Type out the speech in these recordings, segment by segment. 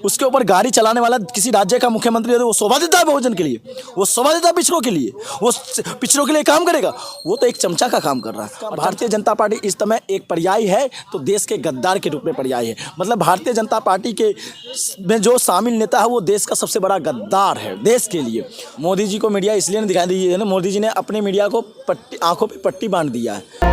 उसके ऊपर गाड़ी चलाने वाला किसी राज्य का मुख्यमंत्री है तो वो शोभा देता है बहुजन के लिए, वो शोभा देता है पिछड़ों के लिए, वो पिछड़ों के लिए काम करेगा? वो तो एक चमचा का काम कर रहा है। और भारतीय जनता पार्टी इस समय एक पर्याय है तो देश के गद्दार के रूप में पर्याय है। मतलब भारतीय जनता पार्टी के में जो शामिल नेता है वो देश का सबसे बड़ा गद्दार है देश के लिए। मोदी जी को मीडिया इसलिए नहीं दिखाई दी है ना, मोदी जी ने अपने मीडिया को आंखों पे पट्टी बांध दिया है।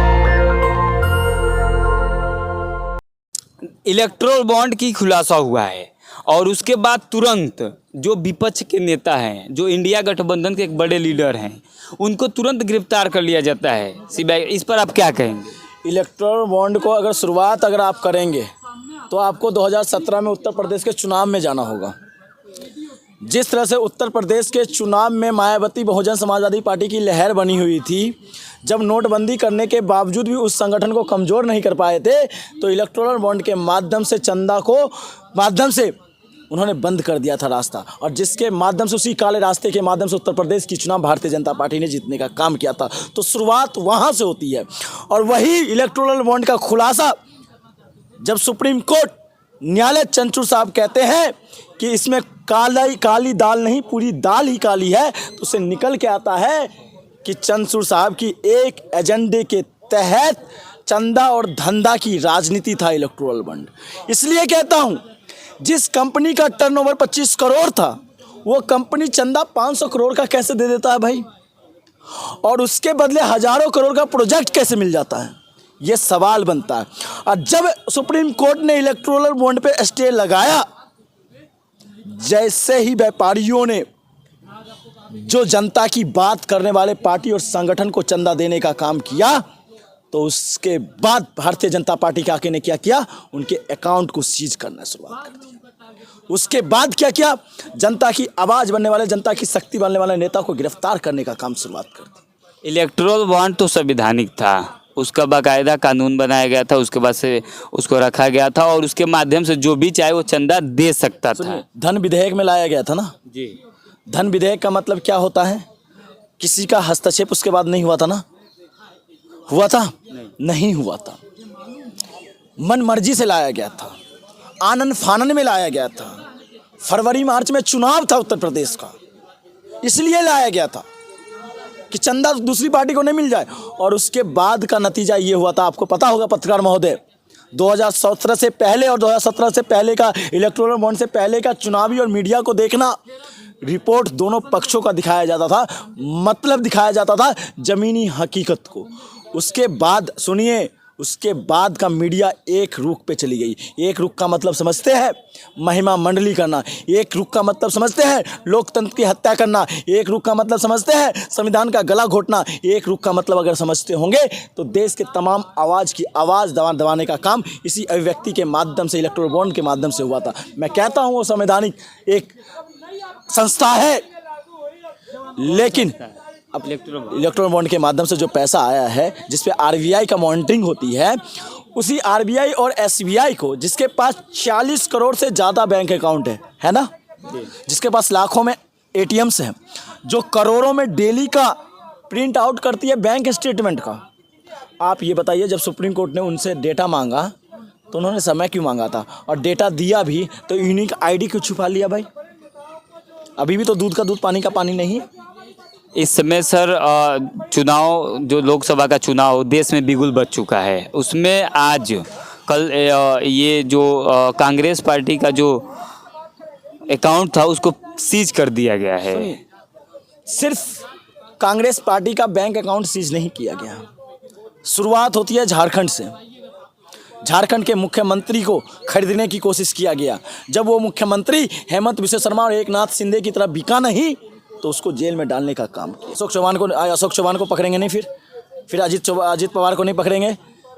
इलेक्ट्रोल बॉन्ड की खुलासा हुआ है और उसके बाद तुरंत जो विपक्ष के नेता हैं, जो इंडिया गठबंधन के एक बड़े लीडर हैं, उनको तुरंत गिरफ्तार कर लिया जाता है सीबीआई। इस पर आप क्या कहेंगे? इलेक्ट्रोल बॉन्ड को अगर शुरुआत आप करेंगे तो आपको 2017 में उत्तर प्रदेश के चुनाव में जाना होगा। जिस तरह से उत्तर प्रदेश के चुनाव में मायावती बहुजन समाजवादी पार्टी की लहर बनी हुई थी, जब नोटबंदी करने के बावजूद भी उस संगठन को कमज़ोर नहीं कर पाए थे, तो इलेक्टोरल बॉन्ड के माध्यम से चंदा को माध्यम से उन्होंने बंद कर दिया था रास्ता, और जिसके माध्यम से उसी काले रास्ते के माध्यम से उत्तर प्रदेश की चुनाव भारतीय जनता पार्टी ने जीतने का काम किया था। तो शुरुआत वहाँ से होती है। और वही इलेक्टोरल बॉन्ड का खुलासा जब सुप्रीम कोर्ट न्यायालय चंद्रचूड़ साहब कहते हैं कि इसमें काली दाल नहीं पूरी दाल ही काली है, तो उसे निकल के आता है कि चंद्रचूड़ साहब की एक एजेंडे के तहत चंदा और धंधा की राजनीति था इलेक्टोरल बॉन्ड। इसलिए कहता हूँ, जिस कंपनी का टर्नओवर 25 करोड़ था वो कंपनी चंदा 500 करोड़ का कैसे दे देता है भाई, और उसके बदले हजारों करोड़ का प्रोजेक्ट कैसे मिल जाता है, ये सवाल बनता है। और जब सुप्रीम कोर्ट ने इलेक्टोरल बॉन्ड पे स्टे लगाया, जैसे ही व्यापारियों ने जो जनता की बात करने वाले पार्टी और संगठन को चंदा देने का काम किया, तो उसके बाद भारतीय जनता पार्टी के आके ने क्या किया, उनके अकाउंट को सीज करना शुरुआत कर दिया। उसके बाद क्या किया, जनता की आवाज़ बनने वाले, जनता की शक्ति बनने वाले नेता को गिरफ्तार करने का काम शुरुआत कर दी। इलेक्ट्रोल बॉन्ड तो संवैधानिक था, उसका बाकायदा कानून बनाया गया था, उसके बाद से उसको रखा गया था और उसके माध्यम से जो भी चाहे वो चंदा दे सकता था। धन विधेयक में लाया गया था ना जी। धन विधेयक का मतलब क्या होता है? किसी का हस्तक्षेप उसके बाद नहीं हुआ था ना? हुआ था? नहीं हुआ था। मन मर्जी से लाया गया था, आनन फानन में लाया गया था। फरवरी मार्च में चुनाव था उत्तर प्रदेश का, इसलिए लाया गया था कि चंदा दूसरी पार्टी को नहीं मिल जाए। और उसके बाद का नतीजा ये हुआ था, आपको पता होगा पत्रकार महोदय, 2017 से पहले और 2017 से पहले का इलेक्टोरल बॉन्ड से पहले का चुनावी और मीडिया को देखना, रिपोर्ट दोनों पक्षों का दिखाया जाता था, मतलब दिखाया जाता था ज़मीनी हकीकत को। उसके बाद सुनिए, उसके बाद का मीडिया एक रुख पे चली गई। एक रुख का मतलब समझते हैं? महिमा मंडली करना। एक रुख का मतलब समझते हैं? लोकतंत्र की हत्या करना। एक रुख का मतलब समझते हैं? संविधान का गला घोटना। एक रुख का मतलब अगर समझते होंगे तो देश के तमाम आवाज़ की आवाज़ दबाने का काम इसी अभिव्यक्ति के माध्यम से, इलेक्टोरल बॉन्ड के माध्यम से हुआ था। मैं कहता हूँ वो संवैधानिक एक संस्था है, लेकिन अब इलेक्ट्रोल बॉन्ड के माध्यम से जो पैसा आया है, जिस पे आरबीआई का मॉनिटरिंग होती है, उसी आरबीआई और एसबीआई को, जिसके पास 40 करोड़ से ज़्यादा बैंक अकाउंट है ना, जिसके पास लाखों में एटीएम्स हैं, जो करोड़ों में डेली का प्रिंट आउट करती है बैंक स्टेटमेंट का। आप ये बताइए, जब सुप्रीम कोर्ट ने उनसे डेटा मांगा तो उन्होंने समय क्यों मांगा था, और डेटा दिया भी तो यूनिक आईडी क्यों छुपा लिया भाई? अभी भी तो दूध का दूध पानी का पानी नहीं है। इस समय सर चुनाव, जो लोकसभा का चुनाव देश में बिगुल बज चुका है, उसमें आज कल ये जो कांग्रेस पार्टी का जो अकाउंट था उसको सीज कर दिया गया है। सिर्फ कांग्रेस पार्टी का बैंक अकाउंट सीज नहीं किया गया, शुरुआत होती है झारखंड से। झारखंड के मुख्यमंत्री को खरीदने की कोशिश किया गया। जब वो मुख्यमंत्री हेमंत बिश्व शर्मा और एकनाथ शिंदे की तरह बिका नहीं, तो उसको जेल में डालने का काम किया। अशोक चौहान को पकड़ेंगे नहीं, फिर अजीत पवार को नहीं पकड़ेंगे,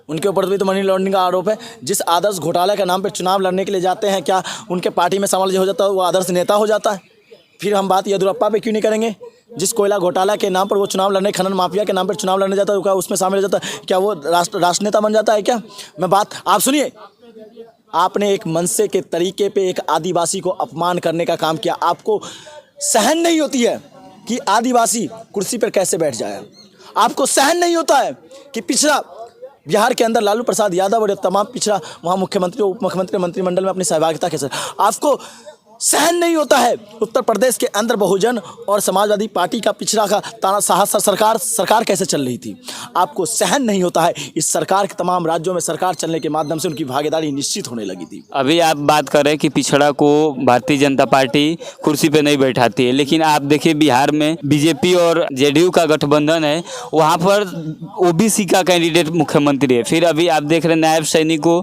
उनके ऊपर भी तो मनी लॉन्ड्रिंग का आरोप है। जिस आदर्श घोटाला के नाम पर चुनाव लड़ने के लिए जाते हैं, क्या उनके पार्टी में शामिल हो जाता है वो आदर्श नेता हो जाता है? फिर हम बात येदियुरप्पा पे क्यों नहीं करेंगे? जिस कोयला घोटाला के नाम पर वो चुनाव लड़ने, खनन माफिया के नाम पर चुनाव लड़ने जाता है, क्या उसमें शामिल हो जाता है? क्या वो राष्ट्र नेता बन जाता है क्या? मैं बात आप सुनिए, आपने एक मनसे के तरीके पे एक आदिवासी को अपमान करने का काम किया। आपको सहन नहीं होती है कि आदिवासी कुर्सी पर कैसे बैठ जाए, आपको सहन नहीं होता है कि पिछड़ा बिहार के अंदर लालू प्रसाद यादव और तमाम पिछड़ा वहाँ मुख्यमंत्री उप मुख्यमंत्री मंत्रिमंडल में अपनी सहभागिता के साथ आपको सहन नहीं होता है। उत्तर प्रदेश के अंदर बहुजन और समाजवादी पार्टी का पिछड़ा का तानाशाह सरकार कैसे चल रही थी, आपको सहन नहीं होता है। इस सरकार के तमाम राज्यों में सरकार चलने के माध्यम से उनकी भागीदारी निश्चित होने लगी थी। अभी आप बात कर रहे हैं कि पिछड़ा को भारतीय जनता पार्टी कुर्सी पे नहीं बैठाती है, लेकिन आप देखिए बिहार में बीजेपी और जेडीयू का गठबंधन है, वहाँ पर ओबीसी का कैंडिडेट मुख्यमंत्री है। फिर अभी आप देख रहे हैं नायब सैनिक को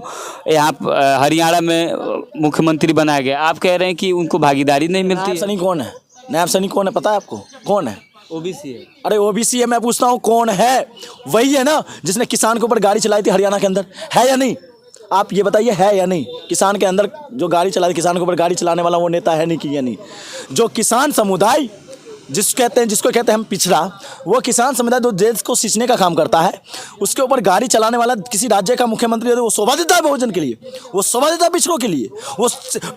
यहाँ हरियाणा में मुख्यमंत्री बनाया गया। आप कह रहे हैं कि उनको भागीदारी नहीं मिलती नायब है। सैनिक कौन है? नायब सैनिक कौन है पता है आपको? कौन है? ओबीसी है। अरे ओबीसी है, मैं पूछता हूँ कौन है? वही है ना जिसने किसान के ऊपर गाड़ी चलाई थी हरियाणा के अंदर, है या नहीं? आप ये बताइए है या नहीं? किसान के अंदर जो गाड़ी चलाई, किसान के ऊपर गाड़ी चलाने वाला वो नेता है नहीं कि या नहीं? जो किसान समुदाय जिसको कहते हैं हम पिछड़ा, वो किसान समुदाय जो देश को सींचने का काम करता है, उसके ऊपर गाड़ी चलाने वाला किसी राज्य का मुख्यमंत्री है तो वो शोभा देता है बहुजन के लिए, वो शोभा देता है पिछड़ों के लिए, वो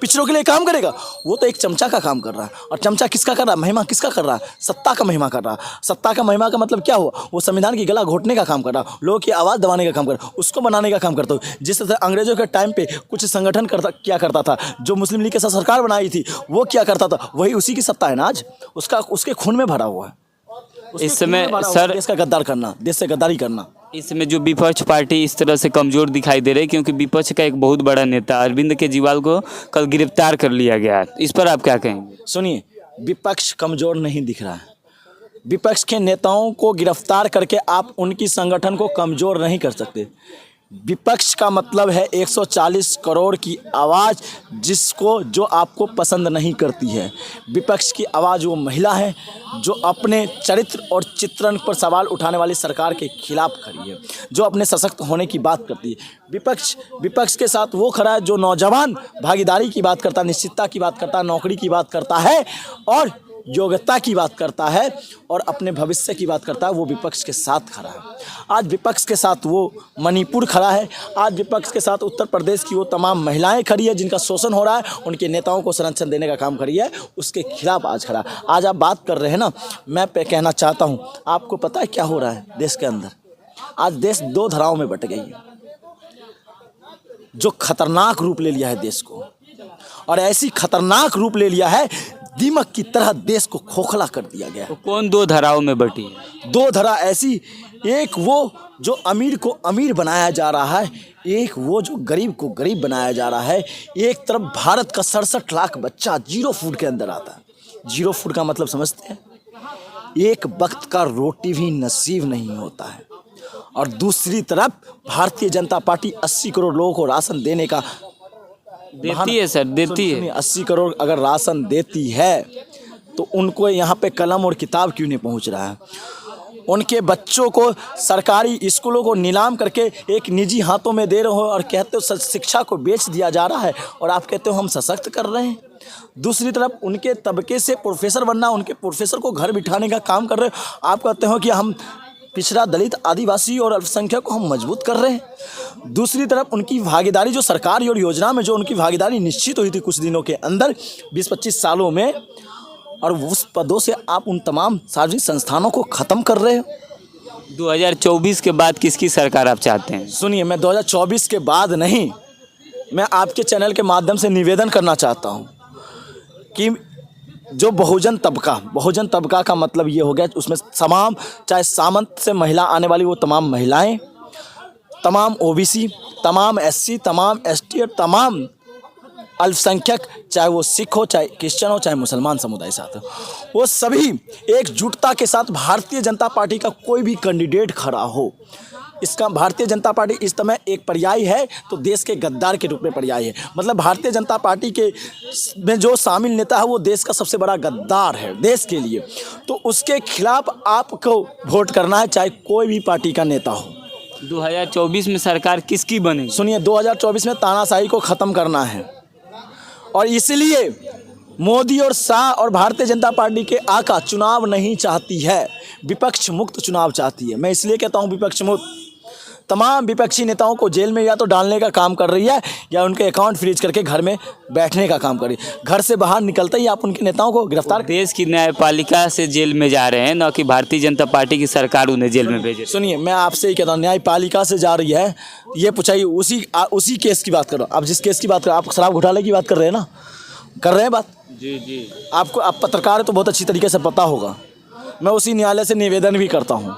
पिछड़ों के लिए काम करेगा। वो तो एक चमचा का काम कर रहा है। और चमचा किसका कर रहा है? महिमा किसका कर रहा है? सत्ता का महिमा कर रहा है। सत्ता का महिमा का मतलब क्या हुआ? वो संविधान की गला घोटने का काम कर रहा है, लोगों की आवाज़ दबाने का काम कर रहा है, उसको बनाने का काम करता है। जिस तरह अंग्रेजों के टाइम पे कुछ संगठन किया करता था, जो मुस्लिम लीग के साथ सरकार बनाई थी वो क्या करता था, वही उसी की सत्ता है ना आज, उसके खून में भरा हुआ है। इस समय सर देश का गद्दार करना, देश से गद्दारी करना। इस समय जो विपक्ष पार्टी इस तरह से कमज़ोर दिखाई दे रही है, क्योंकि विपक्ष का एक बहुत बड़ा नेता अरविंद केजरीवाल को कल गिरफ्तार कर लिया गया है, इस पर आप क्या कहेंगे? सुनिए, विपक्ष कमज़ोर नहीं दिख रहा है। विपक्ष के नेताओं को गिरफ्तार करके आप उनकी संगठन को कमज़ोर नहीं कर सकते। विपक्ष का मतलब है 140 करोड़ की आवाज़ जो आपको पसंद नहीं करती है। विपक्ष की आवाज़ वो महिला है जो अपने चरित्र और चित्रण पर सवाल उठाने वाली सरकार के खिलाफ खड़ी है, जो अपने सशक्त होने की बात करती है। विपक्ष के साथ वो खड़ा है जो नौजवान भागीदारी की बात करता है, निश्चितता की बात करता है, नौकरी की बात करता है और योग्यता की बात करता है और अपने भविष्य की बात करता है। वो विपक्ष के साथ खड़ा है। आज विपक्ष के साथ वो मणिपुर खड़ा है। आज विपक्ष के साथ उत्तर प्रदेश की वो तमाम महिलाएं खड़ी है जिनका शोषण हो रहा है, उनके नेताओं को संरक्षण देने का काम करी है, उसके खिलाफ आज खड़ा। आज आप बात कर रहे हैं ना, मैं कहना चाहता हूँ, आपको पता है क्या हो रहा है देश के अंदर? आज देश दो धाराओं में बट गई है, जो खतरनाक रूप ले लिया है देश को, और ऐसी खतरनाक रूप ले लिया है दीमक की तरह देश को खोखला कर दिया गया। तो कौन दो धाराओं में बटी है? दो धारा ऐसी, एक वो जो अमीर को अमीर बनाया जा रहा है, एक वो जो गरीब को गरीब बनाया जा रहा है। एक तरफ भारत का 67 लाख बच्चा जीरो फूड के अंदर आता है। जीरो फूड का मतलब समझते हैं? एक वक्त का रोटी भी नसीब नहीं होता है। और दूसरी तरफ भारतीय जनता पार्टी 80 करोड़ लोगों को राशन देने का देती है सर, देती है। 80 करोड़ अगर राशन देती है तो उनको यहाँ पे कलम और किताब क्यों नहीं पहुँच रहा है? उनके बच्चों को सरकारी स्कूलों को नीलाम करके एक निजी हाथों में दे रहे हो और कहते हो शिक्षा को बेच दिया जा रहा है, और आप कहते हो हम सशक्त कर रहे हैं। दूसरी तरफ उनके तबके से प्रोफेसर बनना, उनके प्रोफेसर को घर बिठाने का काम कर रहे हो। आप कहते हो कि हम पिछड़ा, दलित, आदिवासी और अल्पसंख्यक को हम मजबूत कर रहे हैं। दूसरी तरफ उनकी भागीदारी जो सरकार और योजना में जो उनकी भागीदारी निश्चित हुई थी कुछ दिनों के अंदर 20-25 सालों में, और उस पदों से आप उन तमाम सार्वजनिक संस्थानों को ख़त्म कर रहे हो। 2024 के बाद किसकी सरकार आप चाहते हैं? सुनिए, मैं 2024 के बाद नहीं, मैं आपके चैनल के माध्यम से निवेदन करना चाहता हूँ कि जो बहुजन तबका का मतलब ये हो गया, उसमें तमाम, चाहे सामंत से महिला आने वाली वो तमाम महिलाएं, तमाम ओबीसी, तमाम एससी, तमाम एसटी और तमाम अल्पसंख्यक, चाहे वो सिख हो, चाहे क्रिश्चियन हो, चाहे मुसलमान समुदाय साथ हो, वो सभी एकजुटता के साथ भारतीय जनता पार्टी का कोई भी कैंडिडेट खड़ा हो। इसका भारतीय जनता पार्टी इस समय एक पर्याय है तो देश के गद्दार के रूप में पर्याय है। मतलब भारतीय जनता पार्टी के में जो शामिल नेता है वो देश का सबसे बड़ा गद्दार है देश के लिए। तो उसके खिलाफ आपको वोट करना है, चाहे कोई भी पार्टी का नेता हो। 2024 में सरकार किसकी बनेगी? सुनिए, 2024 में तानाशाही को ख़त्म करना है, और इसलिए मोदी और शाह और भारतीय जनता पार्टी के आका चुनाव नहीं चाहती है, विपक्ष मुक्त चुनाव चाहती है। मैं इसलिए कहता हूँ विपक्ष मुक्त, तमाम विपक्षी नेताओं को जेल में या तो डालने का काम कर रही है या उनके अकाउंट फ्रीज करके घर में बैठने का काम कर रही है। घर से बाहर निकलते ही आप उनके नेताओं को गिरफ्तार। देश की न्यायपालिका से जेल में जा रहे हैं, न कि भारतीय जनता पार्टी की सरकार उन्हें जेल में भेजे। सुनिए, मैं आपसे ही कहता हूँ, न्यायपालिका से जा रही है ये पूछाइए, उसी केस की बात करो। आप जिस केस की बात कर, आप शराब घोटाले की बात कर रहे हैं ना, कर रहे हैं बात। जी जी। आपको, आप पत्रकार है तो बहुत अच्छी तरीके से पता होगा। मैं उसी न्यायालय से निवेदन भी करता हूँ,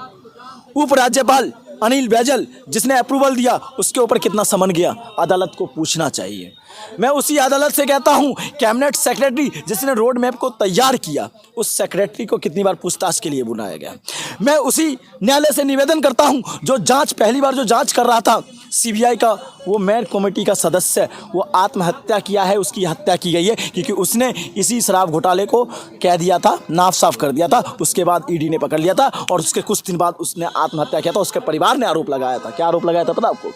उपराज्यपाल अनिल बैजल जिसने अप्रूवल दिया उसके ऊपर कितना समन गया, अदालत को पूछना चाहिए। मैं उसी अदालत से कहता हूं, कैबिनेट सेक्रेटरी जिसने रोड मैप को तैयार किया उस सेक्रेटरी को कितनी बार पूछताछ के लिए बुलाया गया। मैं उसी न्यायालय से निवेदन करता हूं, जो जांच पहली बार जो जांच कर रहा था सीबीआई का, वो मेयर कमेटी का सदस्य, वो आत्महत्या किया है, उसकी हत्या की गई है क्योंकि उसने इसी शराब घोटाले को कह दिया था, नाफ साफ कर दिया था। उसके बाद ईडी ने पकड़ लिया था और उसके कुछ दिन बाद उसने आत्महत्या किया था। उसके परिवार ने आरोप लगाया था। क्या आरोप लगाया था पता आपको?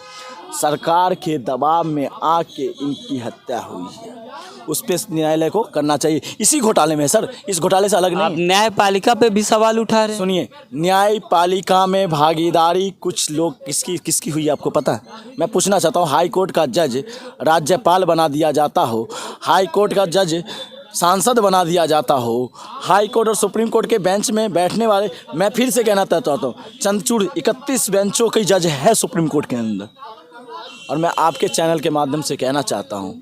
सरकार के दबाव में आके इनकी हत्या हुई है। उस पर न्यायालय को करना चाहिए। इसी घोटाले में सर, इस घोटाले से अलग आप नहीं। न्यायपालिका पे भी सवाल उठा रहे हैं। सुनिए, न्यायपालिका में भागीदारी कुछ लोग किसकी हुई आपको पता है? मैं पूछना चाहता हूँ, हाई कोर्ट का जज राज्यपाल बना दिया जाता हो, हाई कोर्ट का जज सांसद बना दिया जाता हो, हाई कोर्ट और सुप्रीम कोर्ट के बेंच में बैठने वाले, मैं फिर से कहना चाहता हूँ, चंदचूड़ 31 बेंचों के जज है सुप्रीम कोर्ट के अंदर। और मैं आपके चैनल के माध्यम से कहना चाहता हूँ,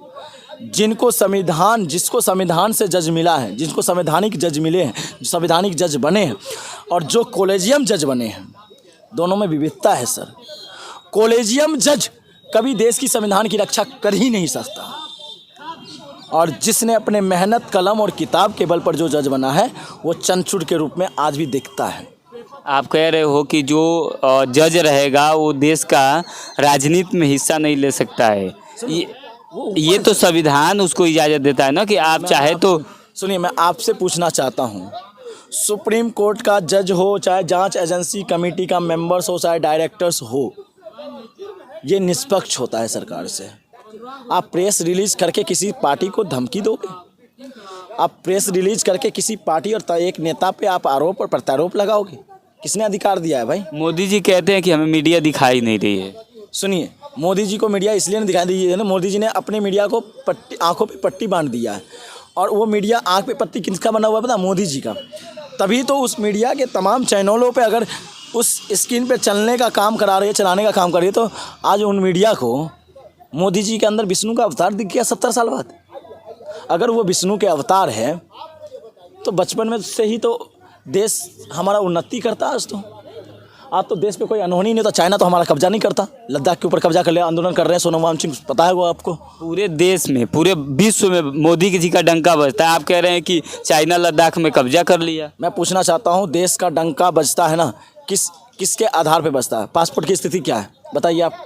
जिसको संविधान से जज मिला है, जिनको संवैधानिक जज मिले हैं, जो संवैधानिक जज बने हैं और जो कॉलेजियम जज बने हैं, दोनों में विविधता है सर। कॉलेजियम जज कभी देश की संविधान की रक्षा कर ही नहीं सकता, और जिसने अपने मेहनत कलम और किताब के बल पर जो जज बना है वो चंचुड़ के रूप में आज भी दिखता है। आप कह रहे हो कि जो जज रहेगा वो देश का राजनीति में हिस्सा नहीं ले सकता है। ये तो संविधान उसको इजाज़त देता है ना कि आप चाहे तो। सुनिए, मैं आपसे पूछना चाहता हूँ, सुप्रीम कोर्ट का जज हो, चाहे जांच एजेंसी कमेटी का मेंबर्स हो, चाहे डायरेक्टर्स हो, ये निष्पक्ष होता है सरकार से। आप प्रेस रिलीज करके किसी पार्टी को धमकी दोगे? आप प्रेस रिलीज करके किसी पार्टी और एक नेता पे आप आरोप और प्रत्यारोप लगाओगे? किसने अधिकार दिया है भाई? मोदी जी कहते हैं कि हमें मीडिया दिखाई नहीं रही है। सुनिए, मोदी जी को मीडिया इसलिए नहीं दिखाई दी है ना, मोदी जी ने अपने मीडिया को आंखों पे पट्टी बांध दिया है। और वो मीडिया आंख पे पट्टी किसका बना हुआ है पता? मोदी जी का। तभी तो उस मीडिया के तमाम चैनलों पे अगर उस स्क्रीन पे चलने का काम करा रही है, चलाने का काम कर रही है, तो आज उन मीडिया को मोदी जी के अंदर विष्णु का अवतार दिख गया 70 साल बाद। अगर वो विष्णु के अवतार है तो बचपन में से ही तो देश हमारा उन्नति करता है। आज तो देश पे कोई अनहोनी नहीं होता। चाइना तो हमारा कब्जा नहीं करता, लद्दाख के ऊपर कब्जा कर ले, आंदोलन कर रहे हैं सोनम वांगचुक, पता है वो आपको? पूरे देश में, पूरे विश्व में मोदी जी का डंका बजता है। आप कह रहे हैं कि चाइना लद्दाख में कब्जा कर लिया। मैं पूछना चाहता हूँ, देश का डंका बजता है ना, किसके आधार पे बजता है? पासपोर्ट की स्थिति क्या है बताइए आप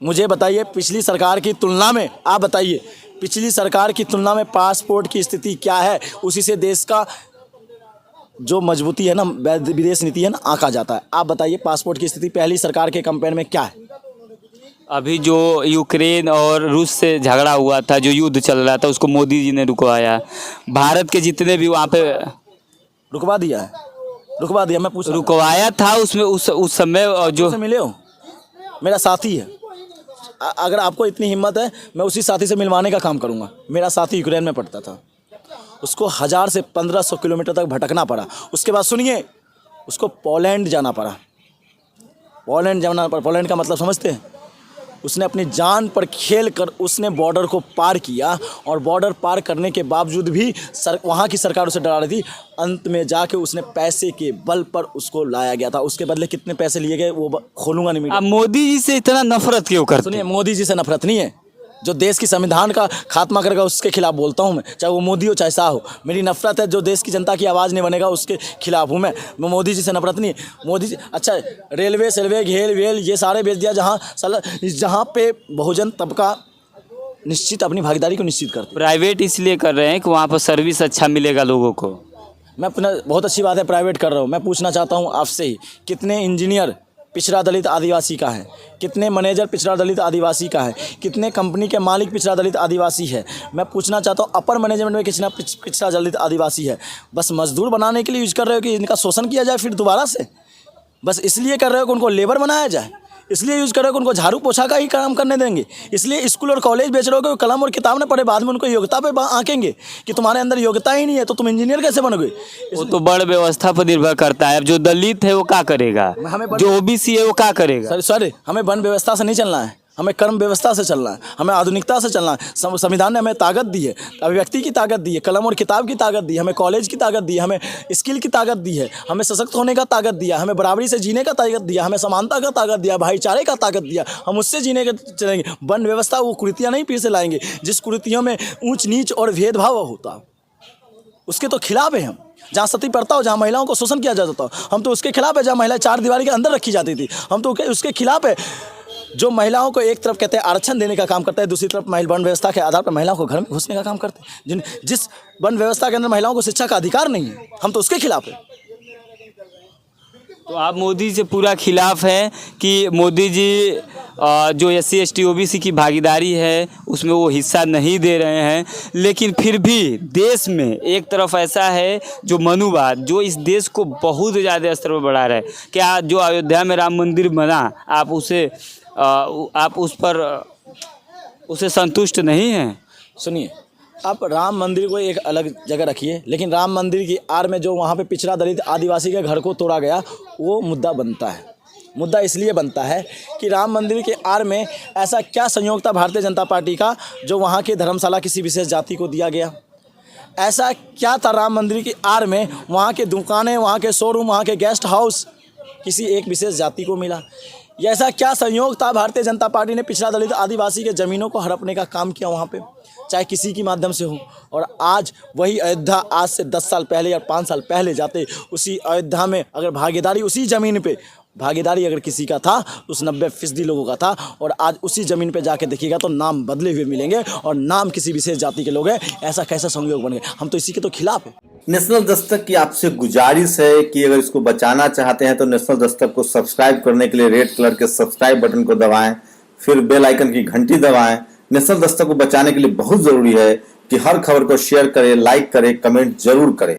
मुझे, बताइए। पिछली सरकार की तुलना में आप बताइए, पिछली सरकार की तुलना में पासपोर्ट की स्थिति क्या है? उसी से देश का जो मजबूती है ना, विदेश नीति है ना, आंका जाता है। आप बताइए पासपोर्ट की स्थिति पहली सरकार के कंपेयर में क्या है? अभी जो यूक्रेन और रूस से झगड़ा हुआ था, जो युद्ध चल रहा था, उसको मोदी जी ने रुकवाया। भारत के जितने भी वहाँ पे रुकवा दिया है, रुकवा दिया। मैं पूछ रुकवाया था उसमें उस समय जो से मिले हो, मेरा साथी है। अगर आपको इतनी हिम्मत है, मैं उसी साथी से मिलवाने का काम करूँगा। मेरा साथी यूक्रेन में पढ़ता था, उसको 1000 से 1500 किलोमीटर तक भटकना पड़ा। उसके बाद सुनिए, उसको पोलैंड जाना पड़ा। पोलैंड का मतलब समझते हैं? उसने अपनी जान पर खेल कर उसने बॉर्डर को पार किया, और बॉर्डर पार करने के बावजूद भी वहाँ की सरकार उसे डरा रही थी। अंत में जाके उसने पैसे के बल पर उसको लाया गया था। उसके बदले कितने पैसे लिए गए वो खोलूंगा नहीं। आप मोदी जी से इतना नफरत क्यों करते? सुनिए, मोदी जी से नफरत नहीं है, जो देश की संविधान का खात्मा करेगा उसके खिलाफ बोलता हूँ मैं, चाहे वो मोदी हो चाहे शाह हो। मेरी नफरत है जो देश की जनता की आवाज़ नहीं बनेगा उसके खिलाफ हूँ मैं मोदी जी से नफरत नहीं है। मोदी जी, अच्छा रेलवे सेलवे घेल वेल ये सारे बेच दिया, जहाँ पे बहुजन तबका निश्चित अपनी भागीदारी को निश्चित करते। प्राइवेट इसलिए कर रहे हैं कि वहाँ पर सर्विस अच्छा मिलेगा लोगों को। मैं अपना, बहुत अच्छी बात है प्राइवेट कर रहा हूँ। मैं पूछना चाहता हूँ आपसे ही, कितने इंजीनियर पिछड़ा दलित आदिवासी का है? कितने मैनेजर पिछड़ा दलित आदिवासी का है? कितने कंपनी के मालिक पिछड़ा दलित आदिवासी है? मैं पूछना चाहता हूँ, अपर मैनेजमेंट में कितना पिछड़ा दलित आदिवासी है? बस मजदूर बनाने के लिए यूज कर रहे हो कि इनका शोषण किया जाए फिर दोबारा से? बस इसलिए कर रहे हो कि उनको लेबर बनाया जाए? इसलिए यूज़ करोगे, उनको झाड़ू पोछा का ही काम करने देंगे। इसलिए स्कूल और कॉलेज बेच रहे हो, कलम और किताब न पढ़े, बाद में उनको योग्यता पे आंकेंगे कि तुम्हारे अंदर योग्यता ही नहीं है तो तुम इंजीनियर कैसे बनोगे। वो तो बड़ व्यवस्था पर निर्भर करता है। अब जो दलित है वो क्या करेगा, जो ओबीसी है वो क्या करेगा। सर हमें वन व्यवस्था से नहीं चलना है, हमें कर्म व्यवस्था से चलना है, हमें आधुनिकता से चलना है। संविधान ने हमें ताकत दी है, अभिव्यक्ति की ताकत दी है, कलम और किताब की ताकत दी है, हमें कॉलेज की ताकत दी है, हमें स्किल की ताकत दी है, हमें सशक्त होने का ताकत दिया, हमें बराबरी से जीने का ताकत दिया, हमें समानता का ताकत दिया, भाईचारे का ताकत दिया। हम उससे जीने का चलेंगे। वन व्यवस्था वो कुरीतियाँ नहीं फिर से लाएंगे जिस कुरीतियों में ऊंच नीच और भेदभाव होता, उसके तो खिलाफ है हम। जहाँ सती प्रथा हो, जहाँ महिलाओं को शोषण किया जाता था, हम तो उसके खिलाफ है। जहाँ महिलाएं 4 दीवारी के अंदर रखी जाती थी, हम तो उसके खिलाफ है। जो महिलाओं को एक तरफ कहते हैं आरक्षण देने का काम करता है, दूसरी तरफ वन व्यवस्था के आधार पर महिलाओं को घर में घुसने का काम करते हैं। जिस वन व्यवस्था के अंदर महिलाओं को शिक्षा का अधिकार नहीं है, हम तो उसके खिलाफ है। तो आप मोदी से पूरा खिलाफ हैं कि मोदी जी जो SC ST OBC की भागीदारी है उसमें वो हिस्सा नहीं दे रहे हैं, लेकिन फिर भी देश में एक तरफ ऐसा है जो मनुवाद जो इस देश को बहुत ज़्यादा स्तर पर बढ़ा रहा है। क्या जो अयोध्या में राम मंदिर बना आप उसे संतुष्ट नहीं हैं? सुनिए, आप राम मंदिर को एक अलग जगह रखिए, लेकिन राम मंदिर की आड़ में जो वहाँ पे पिछड़ा दलित आदिवासी के घर को तोड़ा गया वो मुद्दा बनता है। मुद्दा इसलिए बनता है कि राम मंदिर के आड़ में ऐसा क्या संयोग था भारतीय जनता पार्टी का जो वहाँ के धर्मशाला किसी विशेष जाति को दिया गया। ऐसा क्या था राम मंदिर की आड़ में वहाँ के दुकानें, वहाँ के शोरूम, वहाँ के गेस्ट हाउस किसी एक विशेष जाति को मिला। ये ऐसा क्या संयोग था भारतीय जनता पार्टी ने पिछड़ा दलित आदिवासी के ज़मीनों को हड़पने का काम किया वहाँ पे, चाहे किसी के माध्यम से हो। और आज वही अयोध्या आज से 10 साल पहले या 5 साल पहले जाते उसी अयोध्या में अगर भागीदारी उसी ज़मीन पे भागीदारी अगर किसी का था तो उस 90% लोगों का था। और आज उसी ज़मीन पे जाके देखिएगा तो नाम बदले हुए मिलेंगे और नाम किसी विशेष जाति के लोग हैं। ऐसा कैसा संयोग बन गया, हम तो इसी के तो खिलाफ है। नेशनल दस्तक की आपसे गुजारिश है कि अगर इसको बचाना चाहते हैं तो नेशनल दस्तक को सब्सक्राइब करने के लिए रेड कलर के सब्सक्राइब बटन को दबाएं, फिर बेल आइकन की घंटी दबाएं। नेशनल दस्तक को बचाने के लिए बहुत जरूरी है कि हर खबर को शेयर करें, लाइक करें, कमेंट जरूर करें।